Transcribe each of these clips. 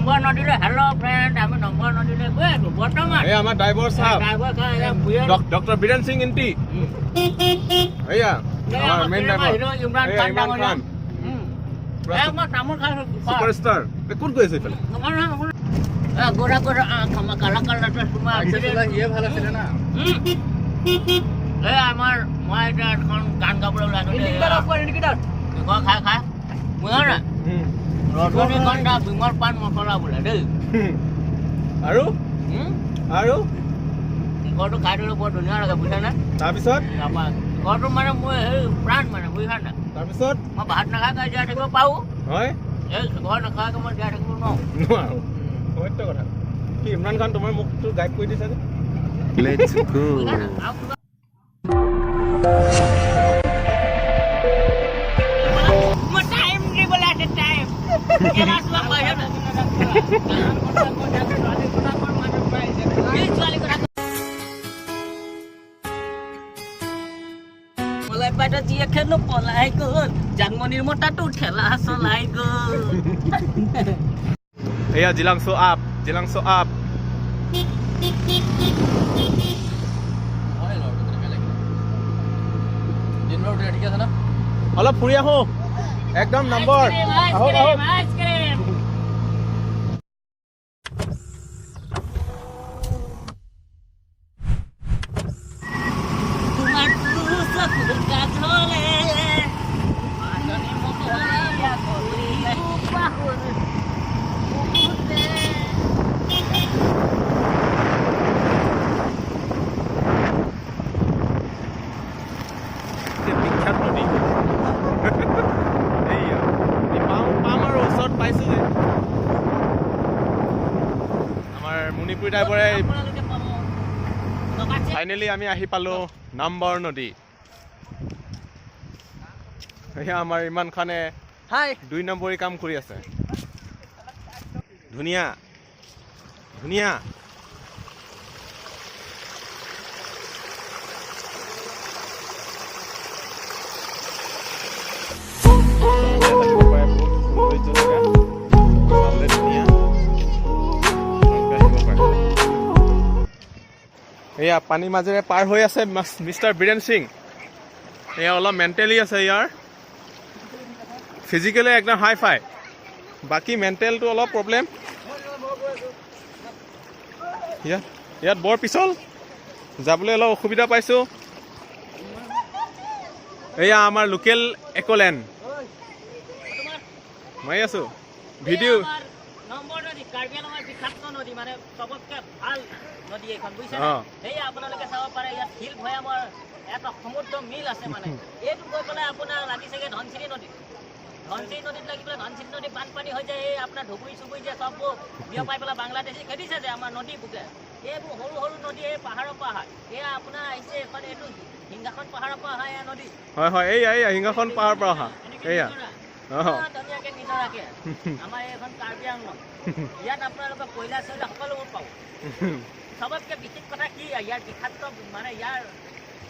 Numbor nodi le hello friend আমি Numbor nodi le গৈ আছো বৰ্তমান এই আমাৰ ড্ৰাইভাৰ সাহেব ডক্টৰ বীৰেন সিং এনটি এইয়া আমাৰ মেইন ড্ৰাইভাৰ ইমৰান খান আমাৰ তামোল খাই সুপাৰষ্টাৰ কোন গৈ আছে ইফালে গোৰা গোৰা খামা কালা কালা তোমাৰ ইয়ে ভাল আছিল না এই আমাৰ মই এটা এখন গান গাবলৈ ওলাইছো খাই খাই মই না ৰজনীগন্ধা বিমল পান মছলা বোলে দেই আৰু আৰু ঘৰটো খাই দিলে বৰ ধুনীয়া লাগে বুজিছা নে তাৰপিছত ঘৰটো মানে মই সেই প্ৰাণ মানে বুজিছা না তাৰপিছত মই ভাত নাখাই জীয়াই থাকিব পাৰোঁ হয় এই ঘৰ নাখাৱাকৈ মই জীয়াই থাকিব নোৱাৰো সত্য কথা কি ইমৰান খান তোমাৰ মুখটো গাইড কৰি দিছা যে লেটস গো মই টাইম দিবলৈ আছে টাইম কেলা চোৱা পাইছা না পলাই পাইটা যিয়ে খেলো পলাই গ'ল জানমনিৰ মতাটো ঠেলা চলাই গ'ল এয়া জিলাংছো আপ অলপ ফুৰি আহো একদম নম্বৰ আইচক্ৰীম তোমাৰ চকুৰ কাজলে আজনী মতলীয়া কৰিলে পাহৰ উপুতে বিখ্যাত নদী এইয়া পাম আৰু ওচৰত পাইছো যে আমাৰ মণিপুৰী টাইপৰে আপোনালোকে পাব ফাইনেলি আমি আহি পালো নম্বৰ নদী এয়া আমাৰ ইমান খানে হাই 2 নম্বৰী কাম কৰি আছে ধুনীয়া ধুনীয়া এয়া পানী মাজেৰে পাৰ হৈ আছে মিষ্টাৰ বীৰেন সিং এয়া অলপ মেণ্টেলি আছে ইয়াৰ ফিজিকেলি একদম হাই ফাই বাকী মেণ্টেলটো অলপ প্ৰব্লেম ইয়াত বৰ পিছল যাবলৈ অলপ অসুবিধা পাইছোঁ এয়া আমাৰ লোকেল একলেণ্ড মই আছোঁ ভিডিঅ' নম্বৰ নদী কাৰ্বি আংলঙৰ বিখ্যাত নদী মানে চবতকৈ ভাল নদী এখন বুজিছে সেয়া আপোনালোকে চাব পাৰে ইয়াত শিল ভৈয়ামৰ এটা সমুদ্ৰ মিল আছে মানে এইটো গৈ পেলাই আপোনাৰ লাগিছেগৈ ধনশিৰি নদীত লাগি পেলাই ধনশিৰি নদী বানপানী হৈ যায় এই আপোনাৰ ধুবুৰী চুবুৰী যে চববোৰ বিয়পাই পেলাই বাংলাদেশী খেদিছে যে আমাৰ নদী বুকে এইবোৰ সৰু সৰু নদী এই পাহাৰৰ পাহাৰ এয়া আপোনাৰ আহিছে এখন এইটো সিংহাসন পাহাৰৰ পৰা অহা এয়া নদী হয় এইয়া সিংহাসন পাহাৰৰ পৰা অহা এয়া ধুনীয়াকৈ নিজৰাকে আমাৰ এইখন কাৰ্বি আংলং ইয়াত আপোনালোকে কয়লা চয়লা সকলোবোৰ পাব চবতকৈ বিশেষ কথা কি ইয়াৰ বিখ্যাত মানে ইয়াৰ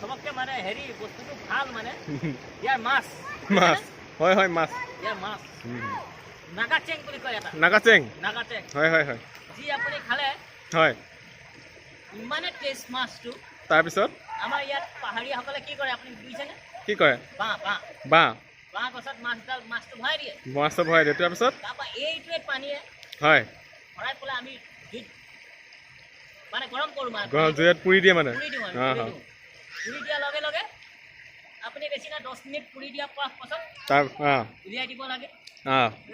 চবতকৈ মানে হেৰি বস্তুটো ভাল মানে ইয়াৰ মাছ হয় মাছ ইয়াৰ মাছ নাগাচেং বুলি কয় এটা নাগাচেং হয় যি আপুনি খালে হয় ইমানে টেষ্ট মাছটো তাৰপিছত আমাৰ ইয়াত পাহাৰীয়াসকলে কি কৰে আপুনি বুজিছেনে কি কৰে বাঁহ গছত মাছটো ভৰাই দিয়ে তাৰপিছত তাৰপৰা এইটোৱে পানীয়ে হয় ভৰাই পেলাই আমি মানে গৰম কৰোঁ জুইত পুৰি দিয়ে মানে পুৰি দিয়াৰ লগে লগে আপুনি বেছি না 10 মিনিট পুৰি দিয়াৰ পাছত উলিয়াই দিব লাগে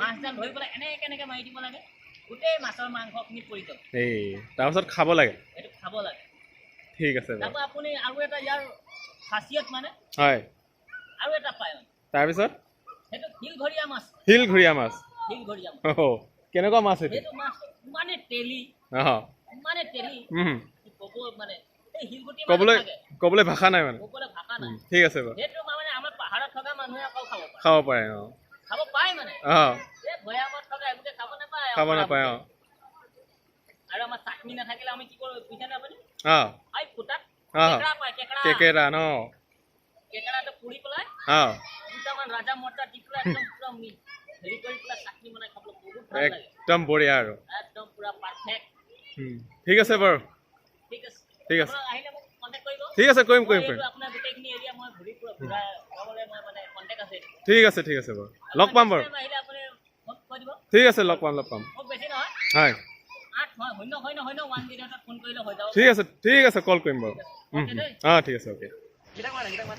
মাছডাল ধৰি পেলাই এনেকৈ মাৰি দিব লাগে গোটেই মাছৰ মাংসখিনি পৰি যাব তাৰপিছত খাব লাগে এইটো খাব লাগে ঠিক আছে তাৰপৰা আপুনি আৰু এটা ইয়াৰ খাচিয়ত মানে হয় আৰু এটা পায় তাৰপিছত সেইটো শিলঘৰীয়া মাছ কেনেকুৱা মাছ সেইটো মাছ ইমানে তেলি ক'বলৈ ভাষা নাই মানে ঠিক আছে বাৰু সেইটো মানে আমাৰ পাহাৰত থকা মানুহে আকৌ খাব পাৰে খাব পায় মানে এই ভৈয়ামত থকা এগুতে খাব নাপায় আৰু আমাৰ চাটনি নাথাকিলে আমি কি কৰোঁ বুজিছেনে আপুনি আই ফুটাত কেকেৰা ন কেকেৰাটো পুৰি পেলাই দুটামান ৰাজা মৰ্টা দি পেলাই একদম পুৰা হেৰি কৰি পেলাই চাটনি বনাই খাবলৈ বহুত ভাল লাগে একদম বঢ়িয়া আৰু ঠিক আছে বাৰু ঠিক আছে ঠিক আছে আপোনাক আহিলে মোক কন্টাক্ট কৰিব ঠিক আছে কৰিম আপোনাৰ গোটেইখিনি এৰিয়া মই ঘূৰি ফুৰা চাবলৈ মই মানে কন্টাক্ট আছে ঠিক আছে বাৰু লগ পাম বাৰু আহিলে আপুনি মোক কৈ দিব ঠিক আছে লগ পাম মোক বেছি নহয় হয় 8 ফোন কৰিলে হৈ যাব ঠিক আছে কল কৰিম বাৰু ঠিক আছে অ'কে কিটা মান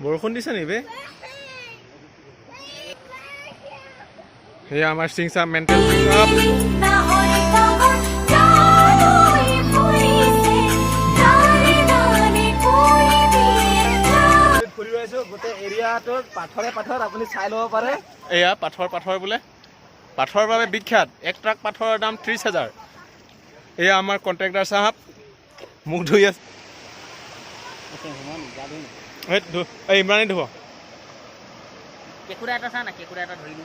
বৰষুণ দিছে নি বে সেয়া আমাৰ সিংসা মেণ্টেল পাথৰ আপুনি চাই ল'ব পাৰে এয়া পাথৰ বোলে পাথৰৰ বাবে বিখ্যাত 1 ট্ৰাক পাথৰৰ দাম 30,000 এয়া আমাৰ কন্ট্ৰাক্টৰ সাহেব মুখ ধুই আছে এই ইমৰাণী ধুব কেকুৰা এটা চা না কেকুৰা এটা ধৰিলো